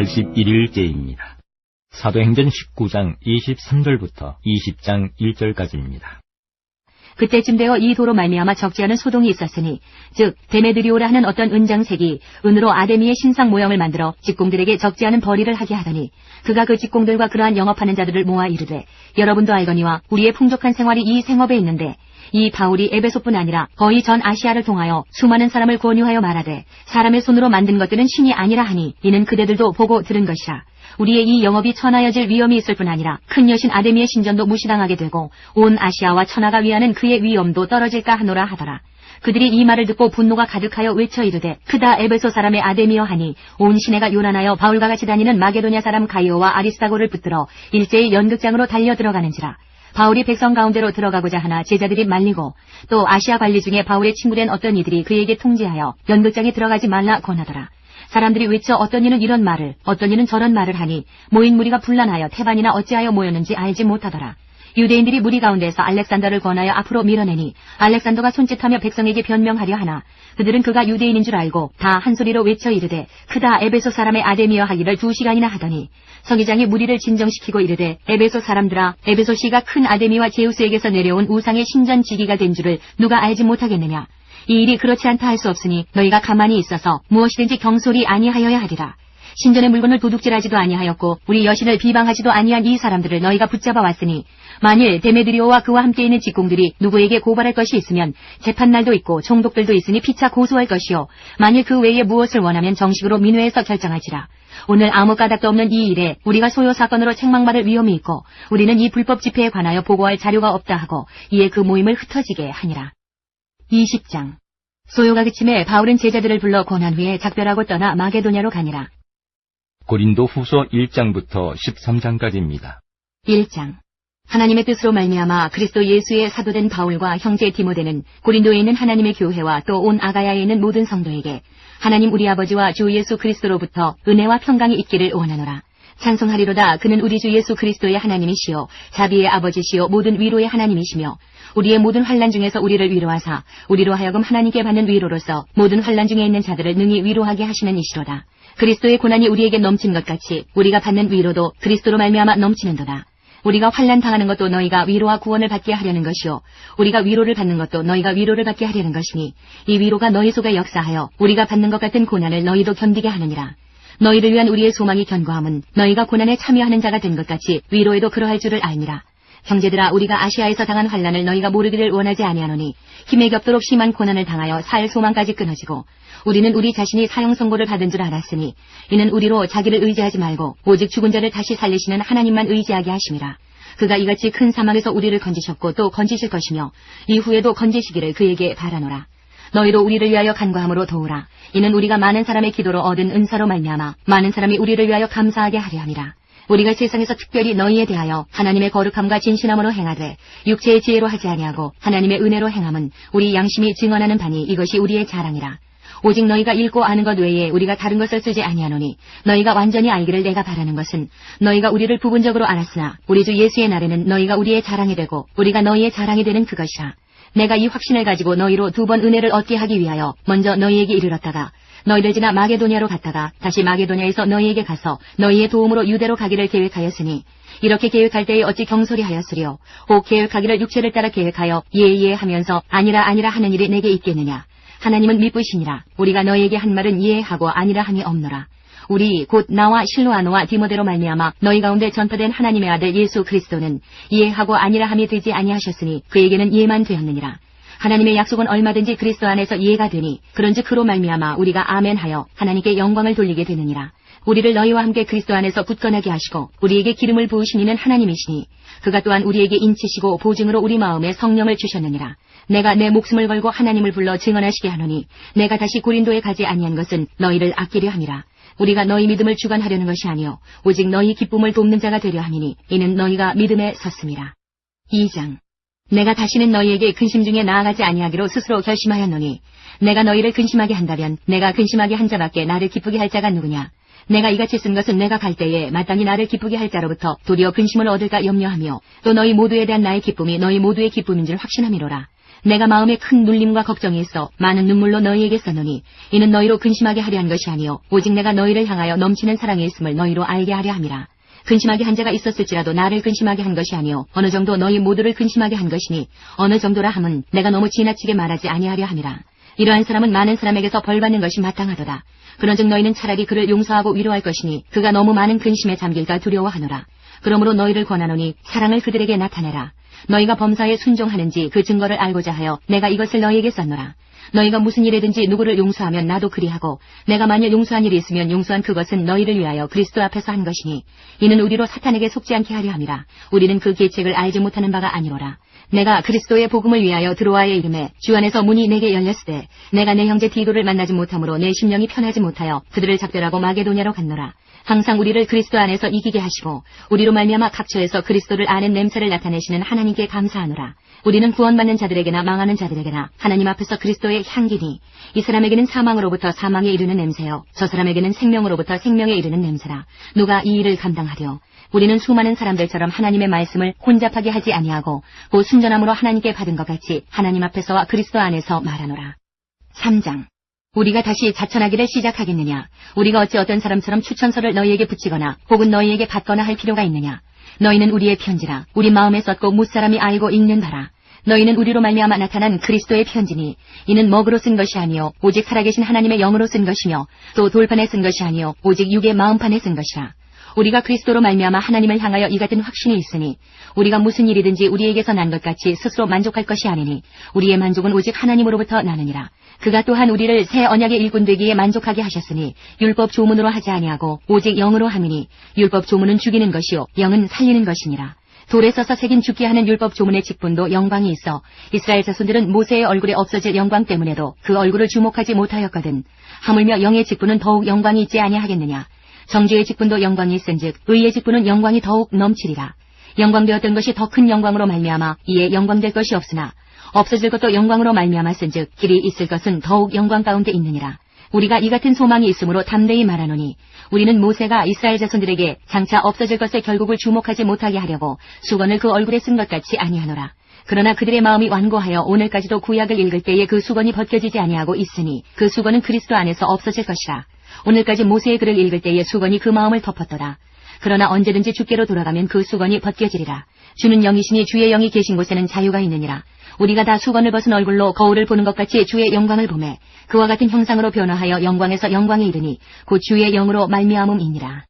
81일째입니다. 사도행전 19장 23절부터 20장 1절까지입니다. 그때쯤 되어 이 도로 말미암아 적지 않은 소동이 있었으니 즉 데메드리오라 하는 어떤 은장색이 은으로 아데미의 신상 모형을 만들어 직공들에게 적지 않은 벌이를 하게 하더니 그가 그 직공들과 그러한 영업하는 자들을 모아 이르되 여러분도 알거니와 우리의 풍족한 생활이 이 생업에 있는데 이 바울이 에베소뿐 아니라 거의 전 아시아를 통하여 수많은 사람을 권유하여 말하되 사람의 손으로 만든 것들은 신이 아니라 하니 이는 그대들도 보고 들은 것이라. 우리의 이 영업이 천하여질 위험이 있을 뿐 아니라 큰 여신 아데미의 신전도 무시당하게 되고 온 아시아와 천하가 위하는 그의 위엄도 떨어질까 하노라 하더라. 그들이 이 말을 듣고 분노가 가득하여 외쳐 이르되 크다 에베소 사람의 아데미여 하니 온 시내가 요란하여 바울과 같이 다니는 마게도냐 사람 가이오와 아리스다고를 붙들어 일제히 연극장으로 달려 들어가는지라. 바울이 백성 가운데로 들어가고자 하나 제자들이 말리고 또 아시아 관리 중에 바울의 친구된 어떤 이들이 그에게 통지하여 연극장에 들어가지 말라 권하더라. 사람들이 외쳐 어떤 이는 이런 말을 어떤 이는 저런 말을 하니 모인 무리가 분란하여 태반이나 어찌하여 모였는지 알지 못하더라. 유대인들이 무리 가운데서 알렉산더를 권하여 앞으로 밀어내니 알렉산더가 손짓하며 백성에게 변명하려 하나 그들은 그가 유대인인 줄 알고 다 한 소리로 외쳐 이르되 크다 에베소 사람의 아데미여 하기를 2시간이나 하더니 서기장이 무리를 진정시키고 이르되 에베소 사람들아 에베소시가 큰 아데미와 제우스에게서 내려온 우상의 신전 지기가 된 줄을 누가 알지 못하겠느냐. 이 일이 그렇지 않다 할 수 없으니 너희가 가만히 있어서 무엇이든지 경솔히 아니하여야 하리라. 신전의 물건을 도둑질하지도 아니하였고 우리 여신을 비방하지도 아니한 이 사람들을 너희가 붙잡아 왔으니 만일 데메드리오와 그와 함께 있는 직공들이 누구에게 고발할 것이 있으면 재판날도 있고 총독들도 있으니 피차 고소할 것이요 만일 그 외에 무엇을 원하면 정식으로 민회에서 결정할지라. 오늘 아무 까닭도 없는 이 일에 우리가 소요 사건으로 책망받을 위험이 있고 우리는 이 불법 집회에 관하여 보고할 자료가 없다 하고 이에 그 모임을 흩어지게 하니라. 20장. 소요가 그침에 바울은 제자들을 불러 권한 후에 작별하고 떠나 마게도냐로 가니라. 고린도 후서 1장부터 13장까지입니다. 1장. 하나님의 뜻으로 말미암아 그리스도 예수의 사도된 바울과 형제 디모데는 고린도에 있는 하나님의 교회와 또 온 아가야에 있는 모든 성도에게 하나님 우리 아버지와 주 예수 그리스도로부터 은혜와 평강이 있기를 원하노라. 찬송하리로다. 그는 우리 주 예수 그리스도의 하나님이시요 자비의 아버지시요 모든 위로의 하나님이시며 우리의 모든 환난 중에서 우리를 위로하사 우리로 하여금 하나님께 받는 위로로서 모든 환난 중에 있는 자들을 능히 위로하게 하시는 이시로다. 그리스도의 고난이 우리에게 넘친 것 같이 우리가 받는 위로도 그리스도로 말미암아 넘치는도다. 우리가 환난 당하는 것도 너희가 위로와 구원을 받게 하려는 것이요 우리가 위로를 받는 것도 너희가 위로를 받게 하려는 것이니 이 위로가 너희 속에 역사하여 우리가 받는 것 같은 고난을 너희도 견디게 하느니라. 너희를 위한 우리의 소망이 견고함은 너희가 고난에 참여하는 자가 된 것 같이 위로에도 그러할 줄을 알니라. 형제들아 우리가 아시아에서 당한 환난을 너희가 모르기를 원하지 아니하노니 힘에 겹도록 심한 고난을 당하여 살 소망까지 끊어지고 우리는 우리 자신이 사형 선고를 받은 줄 알았으니 이는 우리로 자기를 의지하지 말고 오직 죽은 자를 다시 살리시는 하나님만 의지하게 하심이라. 그가 이같이 큰 사막에서 우리를 건지셨고 또 건지실 것이며 이후에도 건지시기를 그에게 바라노라. 너희도 우리를 위하여 간구함으로 도우라. 이는 우리가 많은 사람의 기도로 얻은 은사로 말미암아 많은 사람이 우리를 위하여 감사하게 하려 함이라. 우리가 세상에서 특별히 너희에 대하여 하나님의 거룩함과 진실함으로 행하되 육체의 지혜로 하지 아니하고 하나님의 은혜로 행함은 우리 양심이 증언하는 바니 이것이 우리의 자랑이라. 오직 너희가 읽고 아는 것 외에 우리가 다른 것을 쓰지 아니하노니 너희가 완전히 알기를 내가 바라는 것은 너희가 우리를 부분적으로 알았으나 우리 주 예수의 날에는 너희가 우리의 자랑이 되고 우리가 너희의 자랑이 되는 그것이라. 내가 이 확신을 가지고 너희로 2번 은혜를 얻게 하기 위하여 먼저 너희에게 이르렀다가 너희를 지나 마게도냐로 갔다가 다시 마게도냐에서 너희에게 가서 너희의 도움으로 유대로 가기를 계획하였으니 이렇게 계획할 때에 어찌 경솔히 하였으리요. 혹 계획하기를 육체를 따라 계획하여 예예 하면서 아니라 하는 일이 내게 있겠느냐. 하나님은 미쁘시니라. 우리가 너희에게 한 말은 예하고 아니라 함이 없노라. 우리 곧 나와 실로아노와 디모데로 말미암아 너희 가운데 전파된 하나님의 아들 예수 그리스도는 예하고 아니라 함이 되지 아니하셨으니 그에게는 예만 되었느니라. 하나님의 약속은 얼마든지 그리스도 안에서 예가 되니 그런즉 그로 말미암아 우리가 아멘하여 하나님께 영광을 돌리게 되느니라. 우리를 너희와 함께 그리스도 안에서 굳건하게 하시고 우리에게 기름을 부으신 이는 하나님이시니 그가 또한 우리에게 인치시고 보증으로 우리 마음에 성령을 주셨느니라. 내가 내 목숨을 걸고 하나님을 불러 증언하시게 하노니 내가 다시 고린도에 가지 아니한 것은 너희를 아끼려 함이라. 우리가 너희 믿음을 주관하려는 것이 아니요 오직 너희 기쁨을 돕는 자가 되려 함이니 이는 너희가 믿음에 섰음이라. 2장. 내가 다시는 너희에게 근심 중에 나아가지 아니하기로 스스로 결심하였노니 내가 너희를 근심하게 한다면 내가 근심하게 한 자밖에 나를 기쁘게 할 자가 누구냐. 내가 이같이 쓴 것은 내가 갈 때에 마땅히 나를 기쁘게 할 자로부터 도리어 근심을 얻을까 염려하며 또 너희 모두에 대한 나의 기쁨이 너희 모두의 기쁨인 줄 확신함이로라. 내가 마음에 큰 눌림과 걱정이 있어 많은 눈물로 너희에게 썼노니 이는 너희로 근심하게 하려 한 것이 아니요 오직 내가 너희를 향하여 넘치는 사랑이 있음을 너희로 알게 하려 함이라. 근심하게 한 자가 있었을지라도 나를 근심하게 한 것이 아니요 어느 정도 너희 모두를 근심하게 한 것이니 어느 정도라 함은 내가 너무 지나치게 말하지 아니하려 함이라. 이러한 사람은 많은 사람에게서 벌받는 것이 마땅하도다. 그런즉 너희는 차라리 그를 용서하고 위로할 것이니 그가 너무 많은 근심에 잠길까 두려워하노라. 그러므로 너희를 권하노니 사랑을 그들에게 나타내라. 너희가 범사에 순종하는지 그 증거를 알고자 하여 내가 이것을 너희에게 썼노라. 너희가 무슨 일이든지 누구를 용서하면 나도 그리하고 내가 만일 용서한 일이 있으면 용서한 그것은 너희를 위하여 그리스도 앞에서 한 것이니 이는 우리로 사탄에게 속지 않게 하려 함이라. 우리는 그 계책을 알지 못하는 바가 아니로라. 내가 그리스도의 복음을 위하여 드로아에 이름에 주 안에서 문이 내게 열렸으되 내가 내 형제 디도를 만나지 못함으로 내 심령이 편하지 못하여 그들을 작별하고 마게도냐로 갔노라. 항상 우리를 그리스도 안에서 이기게 하시고 우리로 말미암아 각처에서 그리스도를 아는 냄새를 나타내시는 하나님께 감사하노라. 우리는 구원받는 자들에게나 망하는 자들에게나 하나님 앞에서 그리스도의 향기니 이 사람에게는 사망으로부터 사망에 이르는 냄새요 저 사람에게는 생명으로부터 생명에 이르는 냄새라. 누가 이 일을 감당하려? 우리는 수많은 사람들처럼 하나님의 말씀을 혼잡하게 하지 아니하고 곧 순전함으로 하나님께 받은 것 같이 하나님 앞에서와 그리스도 안에서 말하노라. 3장. 우리가 다시 자천하기를 시작하겠느냐? 우리가 어찌 어떤 사람처럼 추천서를 너희에게 붙이거나 혹은 너희에게 받거나 할 필요가 있느냐? 너희는 우리의 편지라 우리 마음에 썼고 무사람이 알고 읽는 바라. 너희는 우리로 말미암아 나타난 그리스도의 편지니 이는 먹으로 쓴 것이 아니요 오직 살아계신 하나님의 영으로 쓴 것이며 또 돌판에 쓴 것이 아니요 오직 육의 마음판에 쓴 것이라. 우리가 그리스도로 말미암아 하나님을 향하여 이 같은 확신이 있으니 우리가 무슨 일이든지 우리에게서 난 것 같이 스스로 만족할 것이 아니니 우리의 만족은 오직 하나님으로부터 나느니라. 그가 또한 우리를 새 언약의 일꾼 되기에 만족하게 하셨으니 율법 조문으로 하지 아니하고 오직 영으로 함이니 율법 조문은 죽이는 것이요 영은 살리는 것이니라. 돌에 써서 새긴 죽게 하는 율법 조문의 직분도 영광이 있어 이스라엘 자손들은 모세의 얼굴에 없어질 영광 때문에도 그 얼굴을 주목하지 못하였거든. 하물며 영의 직분은 더욱 영광이 있지 아니하겠느냐. 정죄의 직분도 영광이 있은즉 의의 직분은 영광이 더욱 넘치리라. 영광되었던 것이 더 큰 영광으로 말미암아 이에 영광될 것이 없으나 없어질 것도 영광으로 말미암았은즉 길이 있을 것은 더욱 영광 가운데 있느니라. 우리가 이 같은 소망이 있으므로 담대히 말하노니 우리는 모세가 이스라엘 자손들에게 장차 없어질 것에 결국을 주목하지 못하게 하려고 수건을 그 얼굴에 쓴 것 같이 아니하노라. 그러나 그들의 마음이 완고하여 오늘까지도 구약을 읽을 때에 그 수건이 벗겨지지 아니하고 있으니 그 수건은 그리스도 안에서 없어질 것이라. 오늘까지 모세의 글을 읽을 때에 수건이 그 마음을 덮었더라. 그러나 언제든지 주께로 돌아가면 그 수건이 벗겨지리라. 주는 영이시니 주의 영이 계신 곳에는 자유가 있느니라. 우리가 다 수건을 벗은 얼굴로 거울을 보는 것 같이 주의 영광을 보매 그와 같은 형상으로 변화하여 영광에서 영광에 이르니 곧 주의 영으로 말미암음이니라.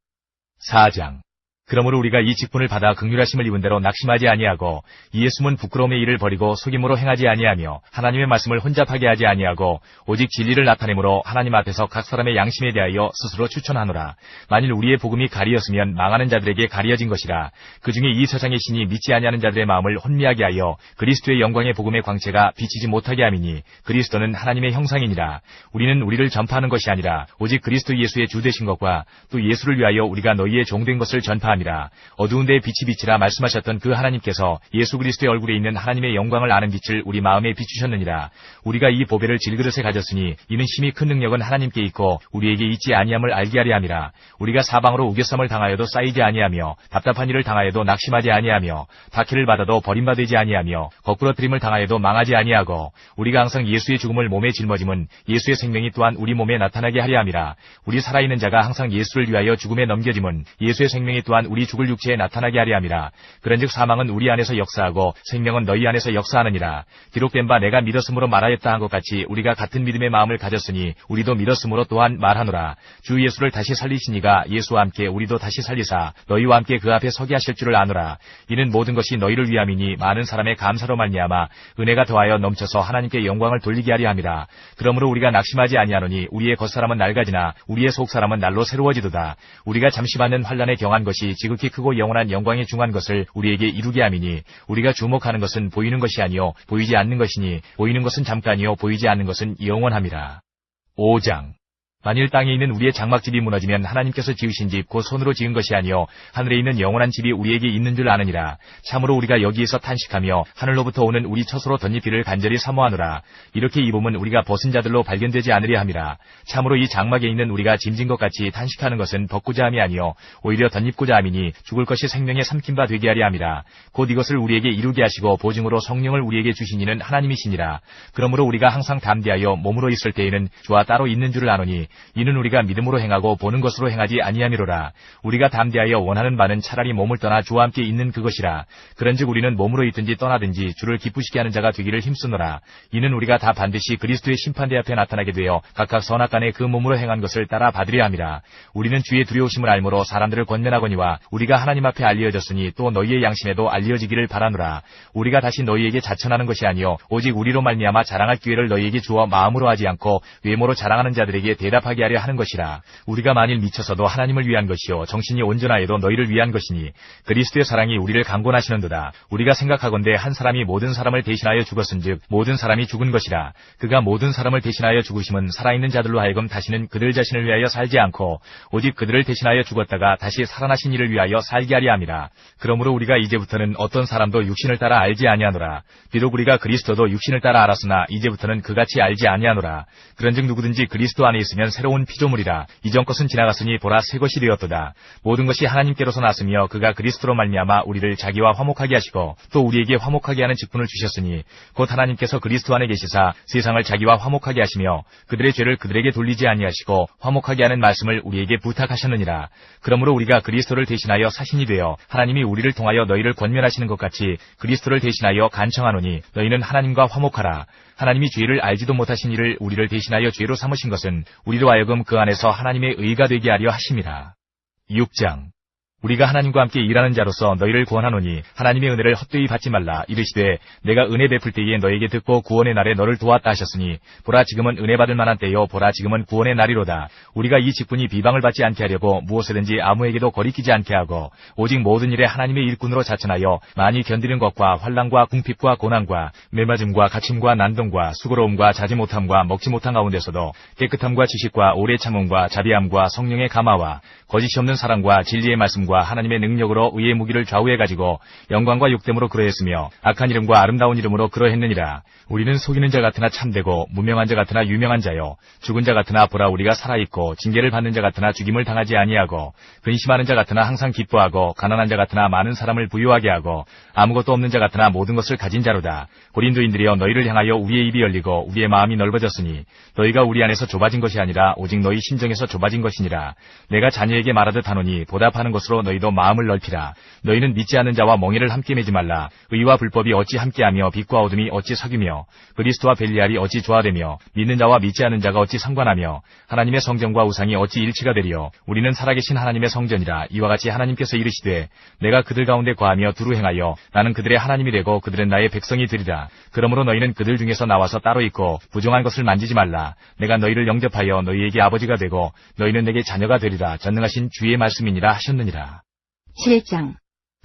4장. 그러므로 우리가 이 직분을 받아 긍휼하심을 입은 대로 낙심하지 아니하고 이에 숨은 부끄러움의 일을 버리고 속임으로 행하지 아니하며 하나님의 말씀을 혼잡하게 하지 아니하고 오직 진리를 나타내므로 하나님 앞에서 각 사람의 양심에 대하여 스스로 추천하노라. 만일 우리의 복음이 가리였으면 망하는 자들에게 가리어진 것이라. 그중에 이 세상의 신이 믿지 아니하는 자들의 마음을 혼미하게 하여 그리스도의 영광의 복음의 광채가 비치지 못하게 함이니 그리스도는 하나님의 형상이니라. 우리는 우리를 전파하는 것이 아니라 오직 그리스도 예수의 주 되신 것과 또 예수를 위하여 우리가 너희의 종된 것을 전파하니라. 어두운 데에 빛이 비치라 말씀하셨던 그 하나님께서 예수 그리스도의 얼굴에 있는 하나님의 영광을 아는 빛을 우리 마음에 비추셨느니라. 우리가 이 보배를 질그릇에 가졌으니 이는 심히 큰 능력은 하나님께 있고 우리에게 있지 아니함을 알게 하려 함이라. 우리가 사방으로 우겨쌈을 당하여도 쌓이지 아니하며 답답한 일을 당하여도 낙심하지 아니하며 박해를 받아도 버림받지 아니하며 거꾸러뜨림을 당하여도 망하지 아니하고 우리가 항상 예수의 죽음을 몸에 짊어짐은 예수의 생명이 또한 우리 몸에 나타나게 하려 함이라. 우리 살아있는 자가 항상 예수를 위하여 죽음에 넘겨짐은 예수의 생명이 또한 우리 죽을 육체에 나타나게 하려 함이라. 그런즉 사망은 우리 안에서 역사하고 생명은 너희 안에서 역사하느니라. 기록된 바 내가 믿었으므로 말하였다 한 것 같이 우리가 같은 믿음의 마음을 가졌으니 우리도 믿었으므로 또한 말하노라. 주 예수를 다시 살리시니가 예수와 함께 우리도 다시 살리사 너희와 함께 그 앞에 서게 하실 줄을 아노라. 이는 모든 것이 너희를 위함이니 많은 사람의 감사로 말미암아 은혜가 더하여 넘쳐서 하나님께 영광을 돌리게 하려 함이라. 그러므로 우리가 낙심하지 아니하노니 우리의 겉사람은 낡아지나 우리의 속사람은 날로 새로워지도다. 우리가 잠시 받는 환난에 경한 것이 지극히 크고 영원한 영광에 중한 것을 우리에게 이루게 함이니 우리가 주목하는 것은 보이는 것이 아니요 보이지 않는 것이니 보이는 것은 잠깐이요 보이지 않는 것은 영원함이라. 5장. 만일 땅에 있는 우리의 장막집이 무너지면 하나님께서 지으신 집 곧 손으로 지은 것이 아니요 하늘에 있는 영원한 집이 우리에게 있는 줄 아느니라. 참으로 우리가 여기에서 탄식하며 하늘로부터 오는 우리 처소로 덧입기를 간절히 사모하노라. 이렇게 입으면 우리가 벗은 자들로 발견되지 않으려 함이라. 참으로 이 장막에 있는 우리가 짐진 것 같이 탄식하는 것은 벗고자 함이 아니요 오히려 덧입고자 함이니 죽을 것이 생명에 삼킨 바 되게 하려 함이라. 곧 이것을 우리에게 이루게 하시고 보증으로 성령을 우리에게 주신 이는 하나님이시니라. 그러므로 우리가 항상 담대하여 몸으로 있을 때에는 주와 따로 있는 줄을 아노니 이는 우리가 믿음으로 행하고 보는 것으로 행하지 아니함이로라. 우리가 담대하여 원하는 바는 차라리 몸을 떠나 주와 함께 있는 그것이라. 그런즉 우리는 몸으로 있든지 떠나든지 주를 기쁘시게 하는 자가 되기를 힘쓰노라. 이는 우리가 다 반드시 그리스도의 심판대 앞에 나타나게 되어 각각 선악간에 그 몸으로 행한 것을 따라 받으려 함이라. 우리는 주의 두려우심을 알므로 사람들을 권면하거니와 우리가 하나님 앞에 알려졌으니 또 너희의 양심에도 알려지기를 바라노라. 우리가 다시 너희에게 자천하는 것이 아니요 오직 우리로 말미암아 자랑할 기회를 너희에게 주어 마음으로 하지 않고 외모로 자랑하는 자들에게 대답하게 하려 하는 것이라. 우리가 만일 미쳐서도 하나님을 위한 것이요 정신이 온전하여도 너희를 위한 것이니 그리스도의 사랑이 우리를 강권하시는도다. 우리가 생각하건대 한 사람이 모든 사람을 대신하여 죽었은즉 모든 사람이 죽은 것이라. 그가 모든 사람을 대신하여 죽으심은 살아있는 자들로 하여금 다시는 그들 자신을 위하여 살지 않고 오직 그들을 대신하여 죽었다가 다시 살아나신 이를 위하여 살게 하려 함이라. 그러므로 우리가 이제부터는 어떤 사람도 육신을 따라 알지 아니하노라. 비록 우리가 그리스도도 육신을 따라 알았으나 이제부터는 그같이 알지 아니하노라. 그런즉 누구든지 그리스도 안에 있으면 새로운 피조물이라. 이전 것은 지나갔으니 보라 새 것이 되었도다. 모든 것이 하나님께로서 났으며 그가 그리스도로 말미암아 우리를 자기와 화목하게 하시고 또 우리에게 화목하게 하는 직분을 주셨으니 곧 하나님께서 그리스도 안에 계시사 세상을 자기와 화목하게 하시며 그들의 죄를 그들에게 돌리지 아니하시고 화목하게 하는 말씀을 우리에게 부탁하셨느니라. 그러므로 우리가 그리스도를 대신하여 사신이 되어 하나님이 우리를 통하여 너희를 권면하시는 것 같이 그리스도를 대신하여 간청하노니 너희는 하나님과 화목하라. 하나님이 죄를 알지도 못하신 이를 우리를 대신하여 죄로 삼으신 것은 우리로 하여금 그 안에서 하나님의 의가 되게 하려 하심이라. 6장 우리가 하나님과 함께 일하는 자로서 너희를 구원하노니 하나님의 은혜를 헛되이 받지 말라. 이르시되 내가 은혜 베풀 때에 너에게 듣고 구원의 날에 너를 도왔다 하셨으니 보라 지금은 은혜 받을 만한 때요 보라 지금은 구원의 날이로다. 우리가 이 직분이 비방을 받지 않게 하려고 무엇이든지 아무에게도 거리끼지 않게 하고 오직 모든 일에 하나님의 일꾼으로 자천하여 많이 견디는 것과 환난과 궁핍과 고난과 매맞음과 갇힘과 난동과 수고로움과 자지 못함과 먹지 못한 가운데서도 깨끗함과 지식과 오래 참음과 자비함과 성령의 감화와 거짓이 없는 사랑과 진리의 말씀과 하나님의 능력으로 의의 무기를 좌우해가지고 영광과 욕됨으로 그러했으며 악한 이름과 아름다운 이름으로 그러했느니라. 우리는 속이는 자 같으나 참되고 무명한 자 같으나 유명한 자요 죽은 자 같으나 보라 우리가 살아있고 징계를 받는 자 같으나 죽임을 당하지 아니하고 근심하는 자 같으나 항상 기뻐하고 가난한 자 같으나 많은 사람을 부유하게 하고 아무것도 없는 자 같으나 모든 것을 가진 자로다. 고린도인들이여 너희를 향하여 우리의 입이 열리고 우리의 마음이 넓어졌으니 너희가 우리 안에서 좁아진 것이 아니라 오직 너희 심정에서 좁아진 것이니라. 내가 자녀에게 말하듯 하노니 보답하는 것으로 너희도 마음을 넓히라. 너희는 믿지 않는 자와 멍에를 함께 매지 말라. 의와 불법이 어찌 함께하며 빛과 어둠이 어찌 사귀며 그리스도와 벨리알이 어찌 조화되며 믿는 자와 믿지 않는 자가 어찌 상관하며 하나님의 성전과 우상이 어찌 일치가 되리요. 우리는 살아계신 하나님의 성전이라. 이와 같이 하나님께서 이르시되 내가 그들 가운데 거하며 두루 행하여 나는 그들의 하나님이 되고 그들은 나의 백성이 되리라. 그러므로 너희는 그들 중에서 나와서 따로 있고 부정한 것을 만지지 말라. 내가 너희를 영접하여 너희에게 아버지가 되고 너희는 내게 자녀가 되리라. 전능하신 주의 말씀이니라 하셨느니라. 7장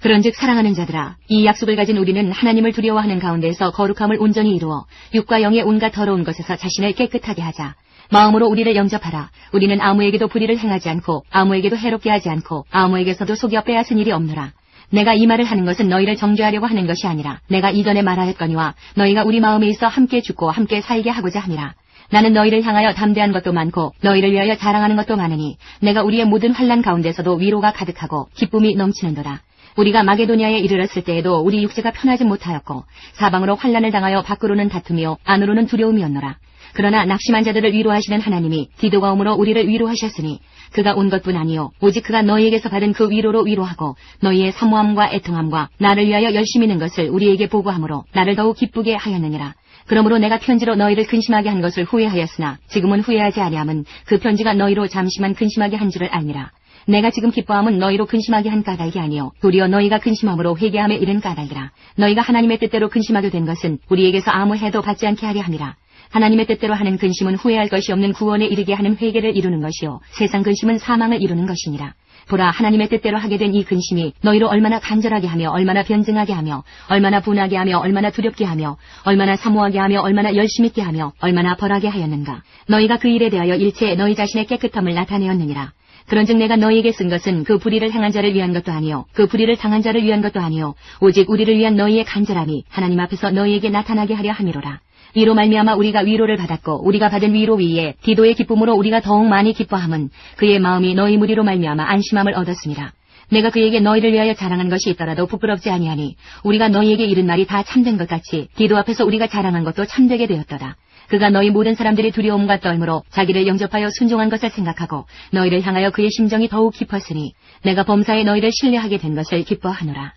그런즉 사랑하는 자들아 이 약속을 가진 우리는 하나님을 두려워하는 가운데서 거룩함을 온전히 이루어 육과 영의 온갖 더러운 것에서 자신을 깨끗하게 하자. 마음으로 우리를 영접하라. 우리는 아무에게도 불의를 행하지 않고 아무에게도 해롭게 하지 않고 아무에게서도 속여 빼앗은 일이 없노라. 내가 이 말을 하는 것은 너희를 정죄하려고 하는 것이 아니라 내가 이전에 말하였거니와 너희가 우리 마음에 있어 함께 죽고 함께 살게 하고자 함이라. 나는 너희를 향하여 담대한 것도 많고 너희를 위하여 자랑하는 것도 많으니 내가 우리의 모든 환난 가운데서도 위로가 가득하고 기쁨이 넘치는도다. 우리가 마게도니아에 이르렀을 때에도 우리 육체가 편하지 못하였고 사방으로 환난을 당하여 밖으로는 다툼이요 안으로는 두려움이었노라. 그러나 낙심한 자들을 위로하시는 하나님이 디도가 오므로 우리를 위로하셨으니 그가 온 것뿐 아니요 오직 그가 너희에게서 받은 그 위로로 위로하고 너희의 사모함과 애통함과 나를 위하여 열심히 는 것을 우리에게 보고하므로 나를 더욱 기쁘게 하였느니라. 그러므로 내가 편지로 너희를 근심하게 한 것을 후회하였으나 지금은 후회하지 아니함은 그 편지가 너희로 잠시만 근심하게 한 줄을 알니라. 내가 지금 기뻐함은 너희로 근심하게 한 까닭이 아니요 도리어 너희가 근심함으로 회개함에 이른 까닭이라. 너희가 하나님의 뜻대로 근심하게 된 것은 우리에게서 아무 해도 받지 않게 하려 함이라. 하나님의 뜻대로 하는 근심은 후회할 것이 없는 구원에 이르게 하는 회개를 이루는 것이요 세상 근심은 사망을 이루는 것이니라. 보라, 하나님의 뜻대로 하게 된 이 근심이 너희로 얼마나 간절하게 하며 얼마나 변증하게 하며 얼마나 분하게 하며 얼마나 두렵게 하며 얼마나 사모하게 하며 얼마나 열심 있게 하며 얼마나 벌하게 하였는가. 너희가 그 일에 대하여 일체 너희 자신의 깨끗함을 나타내었느니라. 그런즉 내가 너희에게 쓴 것은 그 불의를 행한 자를 위한 것도 아니요 그 불의를 당한 자를 위한 것도 아니요 오직 우리를 위한 너희의 간절함이 하나님 앞에서 너희에게 나타나게 하려 함이로라. 이로 말미암아 우리가 위로를 받았고 우리가 받은 위로 위에 디도의 기쁨으로 우리가 더욱 많이 기뻐함은 그의 마음이 너희 무리로 말미암아 안심함을 얻었습니다. 내가 그에게 너희를 위하여 자랑한 것이 있더라도 부끄럽지 아니하니 우리가 너희에게 이른 말이 다 참된 것 같이 디도 앞에서 우리가 자랑한 것도 참되게 되었도다. 그가 너희 모든 사람들이 두려움과 떨므로 자기를 영접하여 순종한 것을 생각하고 너희를 향하여 그의 심정이 더욱 깊었으니 내가 범사에 너희를 신뢰하게 된 것을 기뻐하노라.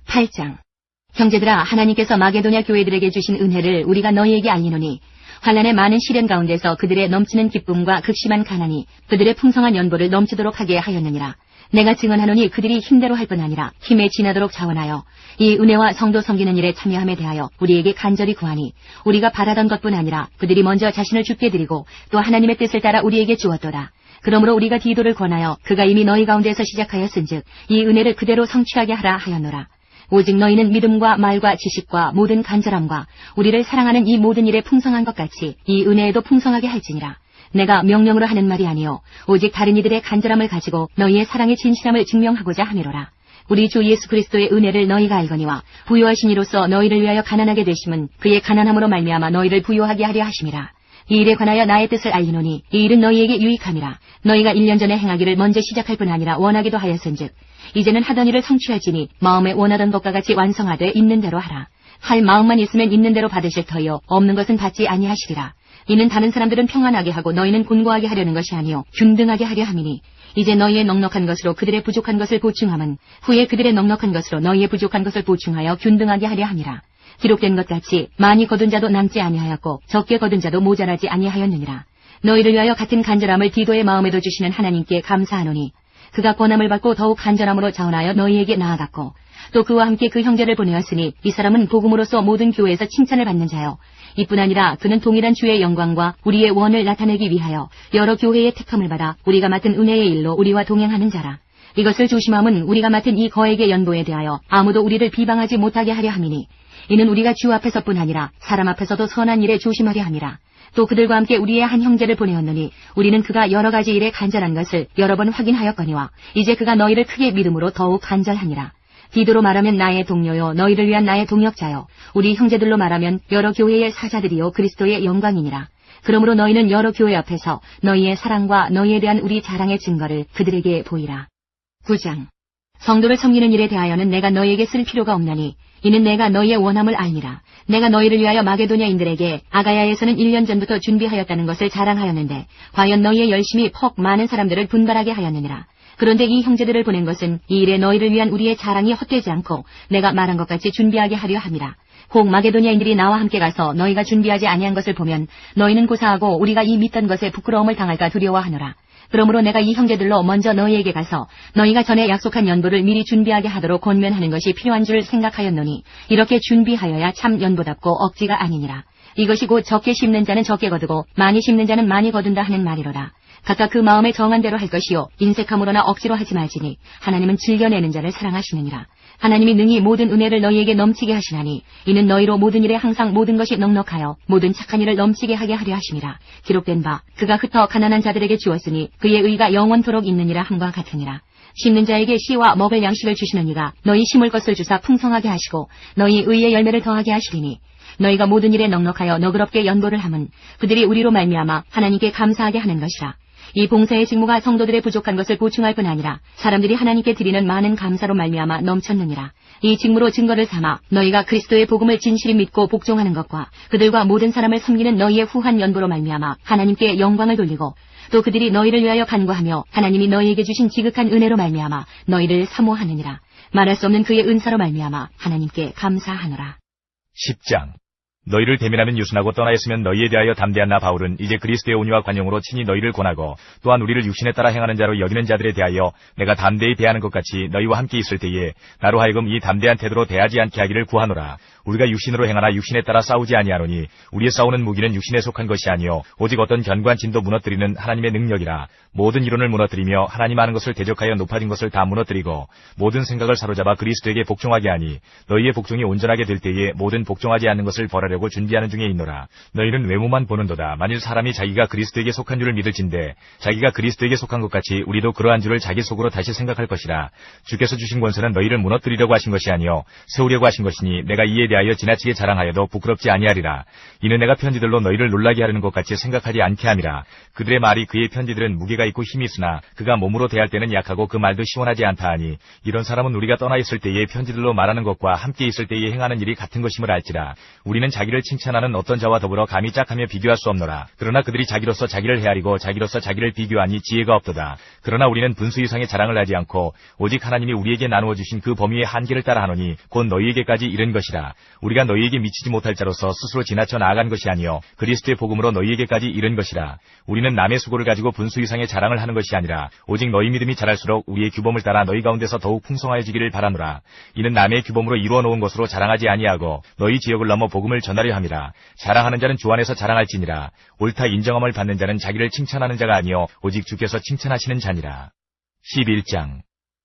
8장. 형제들아, 하나님께서 마게도냐 교회들에게 주신 은혜를 우리가 너희에게 알리노니 환난의 많은 시련 가운데서 그들의 넘치는 기쁨과 극심한 가난이 그들의 풍성한 연보를 넘치도록 하게 하였느니라. 내가 증언하노니 그들이 힘대로 할 뿐 아니라 힘에 지나도록 자원하여 이 은혜와 성도 섬기는 일에 참여함에 대하여 우리에게 간절히 구하니 우리가 바라던 것뿐 아니라 그들이 먼저 자신을 주께 드리고 또 하나님의 뜻을 따라 우리에게 주었도다. 그러므로 우리가 디도를 권하여 그가 이미 너희 가운데서 시작하였은즉 이 은혜를 그대로 성취하게 하라 하였노라. 오직 너희는 믿음과 말과 지식과 모든 간절함과 우리를 사랑하는 이 모든 일에 풍성한 것 같이 이 은혜에도 풍성하게 할지니라. 내가 명령으로 하는 말이 아니요 오직 다른 이들의 간절함을 가지고 너희의 사랑의 진실함을 증명하고자 함이로라. 우리 주 예수 그리스도의 은혜를 너희가 알거니와 부요하신 이로써 너희를 위하여 가난하게 되심은 그의 가난함으로 말미암아 너희를 부요하게 하려 하심이라. 이 일에 관하여 나의 뜻을 알리노니 이 일은 너희에게 유익함이라. 너희가 1년 전에 행하기를 먼저 시작할 뿐 아니라 원하기도 하였은즉 이제는 하던 일을 성취할지니 마음에 원하던 것과 같이 완성하되 있는 대로 하라. 할 마음만 있으면 있는 대로 받으실 터이요 없는 것은 받지 아니하시리라. 이는 다른 사람들은 평안하게 하고 너희는 곤고하게 하려는 것이 아니요 균등하게 하려 함이니 이제 너희의 넉넉한 것으로 그들의 부족한 것을 보충함은 후에 그들의 넉넉한 것으로 너희의 부족한 것을 보충하여 균등하게 하려 함이라. 기록된 것 같이 많이 거둔 자도 남지 아니하였고 적게 거둔 자도 모자라지 아니하였느니라. 너희를 위하여 같은 간절함을 디도의 마음에도 주시는 하나님께 감사하노니 그가 권함을 받고 더욱 간절함으로 자원하여 너희에게 나아갔고 또 그와 함께 그 형제를 보내었으니 이 사람은 복음으로서 모든 교회에서 칭찬을 받는 자요 이뿐 아니라 그는 동일한 주의 영광과 우리의 원을 나타내기 위하여 여러 교회의 택함을 받아 우리가 맡은 은혜의 일로 우리와 동행하는 자라. 이것을 조심함은 우리가 맡은 이 거액의 연보에 대하여 아무도 우리를 비방하지 못하게 하려 함이니 이는 우리가 주 앞에서뿐 아니라 사람 앞에서도 선한 일에 조심하려 함이라. 또 그들과 함께 우리의 한 형제를 보내었느니 우리는 그가 여러 가지 일에 간절한 것을 여러 번 확인하였거니와 이제 그가 너희를 크게 믿음으로 더욱 간절하니라. 디도로 말하면 나의 동료요 너희를 위한 나의 동역자요 우리 형제들로 말하면 여러 교회의 사자들이요 그리스도의 영광이니라. 그러므로 너희는 여러 교회 앞에서 너희의 사랑과 너희에 대한 우리 자랑의 증거를 그들에게 보이라. 9장. 성도를 섬기는 일에 대하여는 내가 너희에게 쓸 필요가 없나니 이는 내가 너희의 원함을 알니라. 내가 너희를 위하여 마게도냐인들에게 아가야에서는 1년 전부터 준비하였다는 것을 자랑하였는데 과연 너희의 열심이 퍽 많은 사람들을 분발하게 하였느니라. 그런데 이 형제들을 보낸 것은 이 일에 너희를 위한 우리의 자랑이 헛되지 않고 내가 말한 것 같이 준비하게 하려 함이라. 혹 마게도냐인들이 나와 함께 가서 너희가 준비하지 아니한 것을 보면 너희는 고사하고 우리가 이 믿던 것에 부끄러움을 당할까 두려워하노라. 그러므로 내가 이 형제들로 먼저 너희에게 가서 너희가 전에 약속한 연보를 미리 준비하게 하도록 권면하는 것이 필요한 줄 생각하였노니 이렇게 준비하여야 참 연보답고 억지가 아니니라. 이것이 곧 적게 심는 자는 적게 거두고 많이 심는 자는 많이 거둔다 하는 말이로라. 각각 그 마음에 정한 대로 할 것이요 인색함으로나 억지로 하지 말지니 하나님은 즐겨내는 자를 사랑하시느니라. 하나님이 능히 모든 은혜를 너희에게 넘치게 하시나니 이는 너희로 모든 일에 항상 모든 것이 넉넉하여 모든 착한 일을 넘치게 하게 하려 하심이라. 기록된 바 그가 흩어 가난한 자들에게 주었으니 그의 의가 영원토록 있느니라 함과 같으니라. 심는 자에게 씨와 먹을 양식을 주시는 이가 너희 심을 것을 주사 풍성하게 하시고 너희 의의 열매를 더하게 하시리니 너희가 모든 일에 넉넉하여 너그럽게 연보를 함은 그들이 우리로 말미암아 하나님께 감사하게 하는 것이라. 이 봉사의 직무가 성도들의 부족한 것을 보충할 뿐 아니라 사람들이 하나님께 드리는 많은 감사로 말미암아 넘쳤느니라. 이 직무로 증거를 삼아 너희가 그리스도의 복음을 진실히 믿고 복종하는 것과 그들과 모든 사람을 섬기는 너희의 후한 연보로 말미암아 하나님께 영광을 돌리고 또 그들이 너희를 위하여 간구하며 하나님이 너희에게 주신 지극한 은혜로 말미암아 너희를 사모하느니라. 말할 수 없는 그의 은사로 말미암아 하나님께 감사하노라. 10장. 너희를 대면하는 유순하고 떠나 있으면 너희에 대하여 담대한 나 바울은 이제 그리스도의 온유와 관용으로 친히 너희를 권하고 또한 우리를 육신에 따라 행하는 자로 여기는 자들에 대하여 내가 담대히 대하는 것 같이 너희와 함께 있을 때에 나로 하여금 이 담대한 태도로 대하지 않게 하기를 구하노라. 우리가 육신으로 행하나 육신에 따라 싸우지 아니하노니 우리의 싸우는 무기는 육신에 속한 것이 아니요 오직 어떤 견고한 진도 무너뜨리는 하나님의 능력이라. 모든 이론을 무너뜨리며 하나님 아는 것을 대적하여 높아진 것을 다 무너뜨리고 모든 생각을 사로잡아 그리스도에게 복종하게 하니 너희의 복종이 온전하게 될 때에 모든 복종하지 않는 것을 벌하려고 준비하는 중에 있노라. 너희는 외모만 보는도다. 만일 사람이 자기가 그리스도에게 속한 줄을 믿을진대 자기가 그리스도에게 속한 것 같이 우리도 그러한 줄을 자기 속으로 다시 생각할 것이라. 주께서 주신 권세는 너희를 무너뜨리려고 하신 것이 아니요 세우려고 하신 것이니 내가 이에 대하여 지나치게 자랑하여도 부끄럽지 아니하리라. 이는 내가 편지들로 너희를 놀라게 하려는 것 같이 생각하지 않게 함이라. 그들의 말이 그의 편지들은 무게가 있고 힘이 있으나 그가 몸으로 대할 때는 약하고 그 말도 시원하지 않다 하니 이런 사람은 우리가 떠나 있을 때에 편지들로 말하는 것과 함께 있을 때에 행하는 일이 같은 것임을 알지라. 우리는 자기를 칭찬하는 어떤 자와 더불어 감히 짝하며 비교할 수 없노라. 그러나 그들이 자기로서 자기를 헤아리고 자기로서 자기를 비교하니 지혜가 없도다. 그러나 우리는 분수 이상의 자랑을 하지 않고 오직 하나님이 우리에게 나누어 주신 그 범위의 한계를 따라 하노니 곧 너희에게까지 이른 것이라. 우리가 너희에게 미치지 못할 자로서 스스로 지나쳐 나아간 것이 아니요 그리스도의 복음으로 너희에게까지 이른 것이라. 우리는 남의 수고를 가지고 분수 이상의 자랑을 하는 것이 아니라 오직 너희 믿음이 자랄수록 우리의 규범을 따라 너희 가운데서 더욱 풍성하여지기를 바라노라. 이는 남의 규범으로 이루어 놓은 것으로 자랑하지 아니하고 너희 지역을 넘어 복음을 전하려 함이라. 자랑하는 자는 주 안에서 자랑할지니라. 옳다 인정함을 받는 자는 자기를 칭찬하는 자가 아니요 오직 주께서 칭찬하시는 자니라. 11장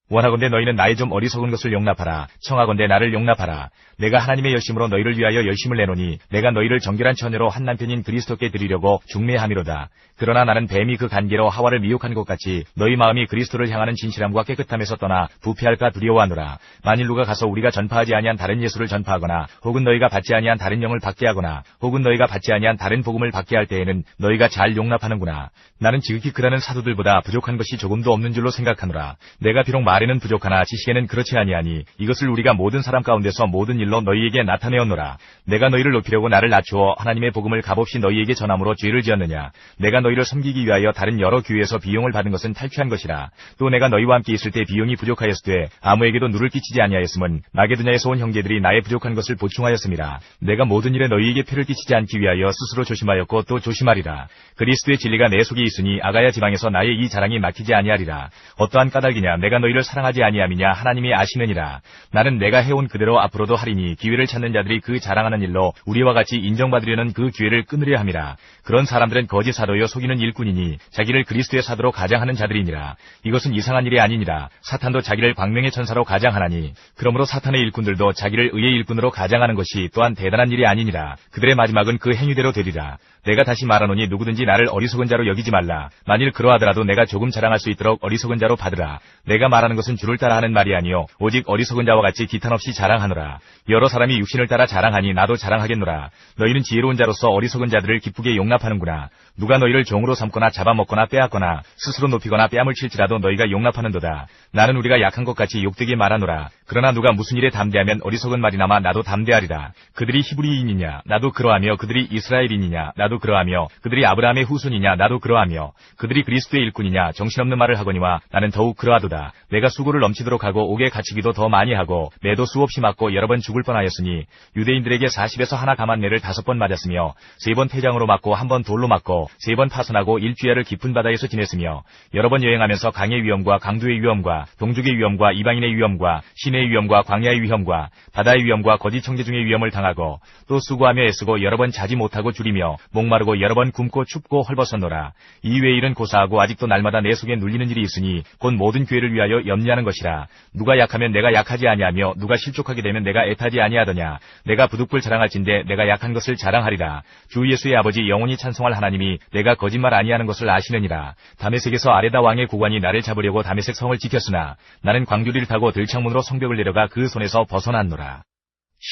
원하건대 너희는 나의 좀 어리석은 것을 용납하라. 청하건대 나를 용납하라. 내가 하나님의 열심으로 너희를 위하여 열심을 내노니 내가 너희를 정결한 처녀로 한 남편인 그리스도께 드리려고 중매함이로다. 그러나 나는 뱀이 그 간계로 하와를 미혹한 것 같이 너희 마음이 그리스도를 향하는 진실함과 깨끗함에서 떠나 부패할까 두려워하노라. 만일 누가 가서 우리가 전파하지 아니한 다른 예수를 전파하거나 혹은 너희가 받지 아니한 다른 영을 받게 하거나 혹은 너희가 받지 아니한 다른 복음을 받게 할 때에는 너희가 잘 용납하는구나. 나는 지극히 그다는 사도들보다 부족한 것이 조금도 없는 줄로 생각하노라. 내가 비록 말에는 부족하나 지식에는 그렇지 아니하니 이것을 우리가 모든 사람 가운데서 모든 일로 너희에게 나타내었노라. 내가 너희를 높이려고 나를 낮추어 하나님의 복음을 값없이 너희에게 전함으로 죄를 지었느냐. 내가 너희를 섬기기 위하여 다른 여러 교회에서 비용을 받은 것은 탈취한 것이라. 또 내가 너희와 함께 있을 때 비용이 부족하였으되 아무에게도 누를 끼치지 아니하였음은 마게도냐에서 온 형제들이 나의 부족한 것을 보충하였음이라. 내가 모든 일에 너희에게 피를 끼치지 않기 위하여 스스로 조심하였고 또 조심하리라. 그리스도의 진리가 내 속에 있으니 아가야 지방에서 나의 이 자랑이 막히지 아니하리라. 어떠한 까닭이냐 내가 너희를 사랑하지 아니함이냐 하나님이 아시느니라. 나는 내가 해온 그대로 앞으로도 하리니 기회를 찾는 자들이 그 자랑하는 일로 우리와 같이 인정받으려는 그 기회를 끊으려 함이라. 그런 사람들은 거짓 사도여 속이는 일꾼이니 자기를 그리스도의 사도로 가장하는 자들이니라. 이것은 이상한 일이 아니니라. 사탄도 자기를 광명의 천사로 가장하나니 그러므로 사탄의 일꾼들도 자기를 의의 일꾼으로 가장하는 것이 또한 대단한 일이 아니니라. 그들의 마지막은 그 행위대로 되리라. 내가 다시 말하노니 누구든지 나를 어리석은 자로 여기지 말라. 만일 그러하더라도 내가 조금 자랑할 수 있도록 어리석은 자로 받으라. 내가 말하는 것은 주를 따라 하는 말이 아니요 오직 어리석은 자와 같이 기탄 없이 자랑하노라. 여러 사람이 육신을 따라 자랑하니 나도 자랑하겠노라. 너희는 지혜로운 자로서 어리석은 자들을 기쁘게 용납하는구나. 누가 너희를 종으로 삼거나 잡아먹거나 빼앗거나 스스로 높이거나 뺨을 칠지라도 너희가 용납하는도다. 나는 우리가 약한 것 같이 욕되게 말하노라. 그러나 누가 무슨 일에 담대하면 어리석은 말이나마 나도 담대하리라. 그들이 히브리인이냐 나도 그러하며 그들이 이스라엘인이냐 나도 그러하며 그들이 아브라함의 후손이냐 나도 그러하며 그들이 그리스도의 일꾼이냐 정신없는 말을 하거니와 나는 더욱 그러하도다. 내가 수고를 넘치도록 하고 옥에 갇히기도 더 많이 하고 매도 수없이 맞고 여러 번 죽을 뻔하였으니 유대인들에게 40에서 하나 감한 매를 5번 맞았으며 3번 태장으로 맞고 1번 돌로 맞고 3번 파손하고 일주야를 깊은 바다에서 지냈으며 여러 번 여행하면서 강의 위험과 강도의 위험과 동족의 위험과 이방인의 위험과 시내의 위험과 광야의 위험과 바다의 위험과 거짓 청지중의 위험을 당하고 또 수고하며 애쓰고 여러 번 자지 못하고 줄이며 목마르고 여러 번 굶고 춥고 헐벗었노라. 이외의 일은 고사하고 아직도 날마다 내 속에 눌리는 일이 있으니 곧 모든 교회를 위하여 염려하는 것이라. 누가 약하면 내가 약하지 아니하며 누가 실족하게 되면 내가 애타지 아니하더냐. 내가 부득불 자랑할진대 내가 약한 것을 자랑하리라. 주 예수의 아버지 영원히 찬송할 하나님이 내가 거짓말 아니하는 것을 아시느니라. 다메섹에서 아레다 왕의 고관이 나를 잡으려고 다메섹 성을 지켰으나 나는 광주리를 타고 들창문으로 성벽을 내려가 그 손에서 벗어났노라.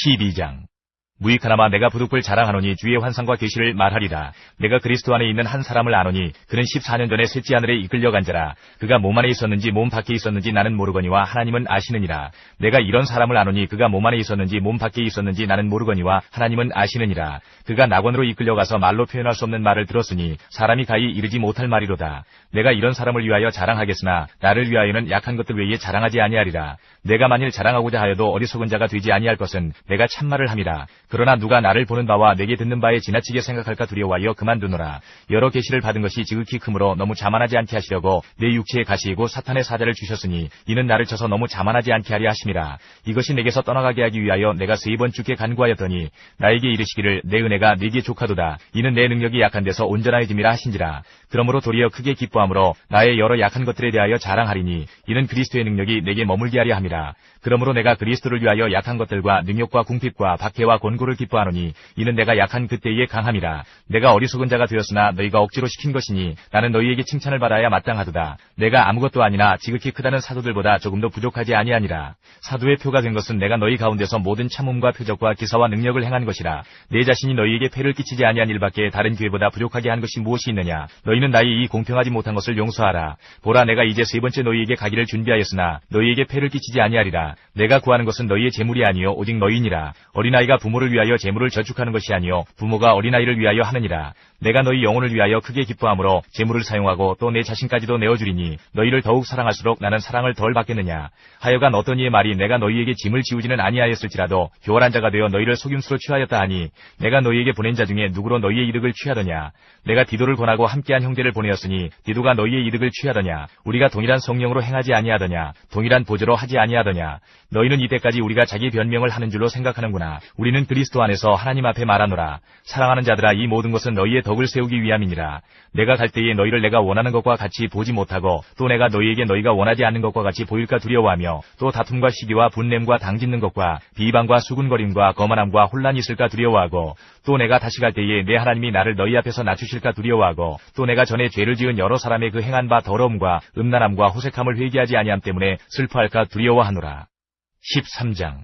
12장 무익하나마 내가 부득불 자랑하노니 주의 환상과 계시를 말하리라. 내가 그리스도 안에 있는 한 사람을 아노니 그는 14년 전에 셋째 하늘에 이끌려간 자라. 그가 몸 안에 있었는지 몸 밖에 있었는지 나는 모르거니와 하나님은 아시느니라. 내가 이런 사람을 아노니 그가 몸 안에 있었는지 몸 밖에 있었는지 나는 모르거니와 하나님은 아시느니라. 그가 낙원으로 이끌려가서 말로 표현할 수 없는 말을 들었으니 사람이 가히 이르지 못할 말이로다. 내가 이런 사람을 위하여 자랑하겠으나 나를 위하여는 약한 것들 외에 자랑하지 아니하리라. 내가 만일 자랑하고자 하여도 어리석은 자가 되지 아니할 것은 내가 참말을 함이라. 그러나 누가 나를 보는 바와 내게 듣는 바에 지나치게 생각할까 두려워하여 그만두노라. 여러 계시를 받은 것이 지극히 크므로 너무 자만하지 않게 하시려고 내 육체에 가시이고 사탄의 사자를 주셨으니 이는 나를 쳐서 너무 자만하지 않게 하려 하심이라. 이것이 내게서 떠나가게 하기 위하여 내가 3번 주께 간구하였더니 나에게 이르시기를 내 은혜가 네게 족하도다. 이는 내 능력이 약한 데서 온전하여짐이라 하신지라. 그러므로 도리어 크게 기뻐함으로 나의 여러 약한 것들에 대하여 자랑하리니 이는 그리스도의 능력이 내게 머물게 하려 함이라. 그러므로 내가 그리스도를 위하여 약한 것들과 능욕과 궁핍과 박해와 곤고를 기뻐하노니 이는 내가 약한 그때의 강함이라. 내가 어리석은 자가 되었으나 너희가 억지로 시킨 것이니 나는 너희에게 칭찬을 받아야 마땅하도다. 내가 아무것도 아니나 지극히 크다는 사도들보다 조금도 부족하지 아니하니라. 사도의 표가 된 것은 내가 너희 가운데서 모든 참음과 표적과 기사와 능력을 행한 것이라. 내 자신이 너희에게 폐를 끼치지 아니한 일밖에 다른 교회보다 부족하게 한 것이 무엇이 있느냐. 너희는 나의 이 공평하지 못한 것을 용서하라. 보라, 내가 이제 3번째 너희에게 가기를 준비하였으나 너희에게 폐를 끼치지 아니하리라. 내가 구하는 것은 너희의 재물이 아니요 오직 너희니라. 어린아이가 부모를 위하여 재물을 저축하는 것이 아니요 부모가 어린아이를 위하여 하느니라. 내가 너희 영혼을 위하여 크게 기뻐함으로 재물을 사용하고 또 내 자신까지도 내어주리니 너희를 더욱 사랑할수록 나는 사랑을 덜 받겠느냐. 하여간 어떤 이의 말이 내가 너희에게 짐을 지우지는 아니하였을지라도 교활한 자가 되어 너희를 속임수로 취하였다 하니 내가 너희에게 보낸 자 중에 누구로 너희의 이득을 취하더냐. 내가 디도를 권하고 함께한 형제를 보내었으니 디도가 너희의 이득을 취하더냐. 우리가 동일한 성령으로 행하지 아니하더냐. 동일한 보조로 하지 아니하더냐. 너희는 이때까지 우리가 자기 변명을 하는 줄로 생각하는구나. 우리는 그리스도 안에서 하나님 앞에 말하노라. 사랑하는 자들아, 이 모든 것은 너희의 덕을 세우기 위함이니라. 내가 갈 때에 너희를 내가 원하는 것과 같이 보지 못하고 또 내가 너희에게 너희가 원하지 않는 것과 같이 보일까 두려워하며 또 다툼과 시기와 분냄과 당짓는 것과 비방과 수군거림과 거만함과 혼란이 있을까 두려워하고 또 내가 다시 갈 때에 내 하나님이 나를 너희 앞에서 낮추실까 두려워하고 또 내가 전에 죄를 지은 여러 사람의 그 행한 바 더러움과 음란함과 호색함을 회개하지 아니함 때문에 슬퍼할까 두려워하노라. 13장.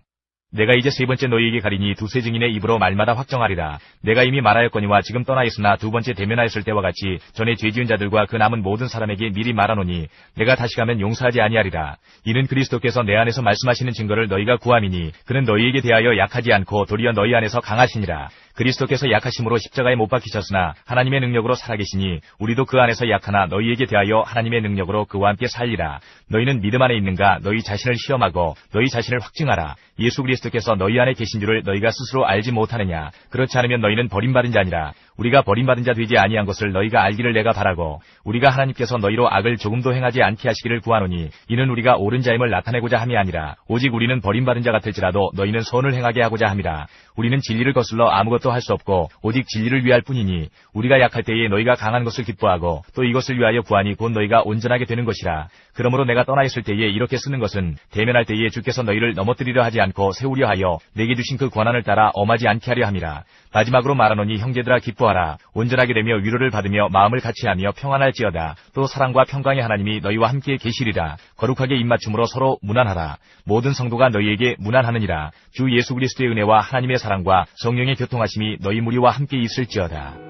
내가 이제 3번째 너희에게 가리니 두세 증인의 입으로 말마다 확정하리라. 내가 이미 말하였거니와 지금 떠나 있으나 2번째 대면하였을 때와 같이 전에 죄 지은 자들과 그 남은 모든 사람에게 미리 말하노니 내가 다시 가면 용서하지 아니하리라. 이는 그리스도께서 내 안에서 말씀하시는 증거를 너희가 구함이니 그는 너희에게 대하여 약하지 않고 도리어 너희 안에서 강하시니라. 그리스도께서 약하심으로 십자가에 못 박히셨으나 하나님의 능력으로 살아계시니 우리도 그 안에서 약하나 너희에게 대하여 하나님의 능력으로 그와 함께 살리라. 너희는 믿음 안에 있는가? 너희 자신을 시험하고 너희 자신을 확증하라. 예수 그리스도께서 너희 안에 계신 줄을 너희가 스스로 알지 못하느냐? 그렇지 않으면 너희는 버림받은 자니라. 우리가 버림받은 자 되지 아니한 것을 너희가 알기를 내가 바라고 우리가 하나님께서 너희로 악을 조금도 행하지 않게 하시기를 구하노니 이는 우리가 옳은 자임을 나타내고자 함이 아니라 오직 우리는 버림받은 자 같을지라도 너희는 선을 행하게 하고자 함이라. 우리는 진리를 거슬러 아무것도 할 수 없고 오직 진리를 위할 뿐이니 우리가 약할 때에 너희가 강한 것을 기뻐하고 또 이것을 위하여 구하니 곧 너희가 온전하게 되는 것이라. 그러므로 내가 떠나 있을 때에 이렇게 쓰는 것은 대면할 때에 주께서 너희를 넘어뜨리려 하지 않고 세우려 하여 내게 주신 그 권한을 따라 엄하지 않게 하려 함이라. 마지막으로 말하노니 형제들아 기뻐하라. 온전하게 되며 위로를 받으며 마음을 같이하며 평안할지어다. 또 사랑과 평강의 하나님이 너희와 함께 계시리라. 거룩하게 입맞춤으로 서로 문안하라. 모든 성도가 너희에게 문안하느니라. 주 예수 그리스도의 은혜와 하나님의 사랑과 성령의 교통하심이 너희 무리와 함께 있을지어다.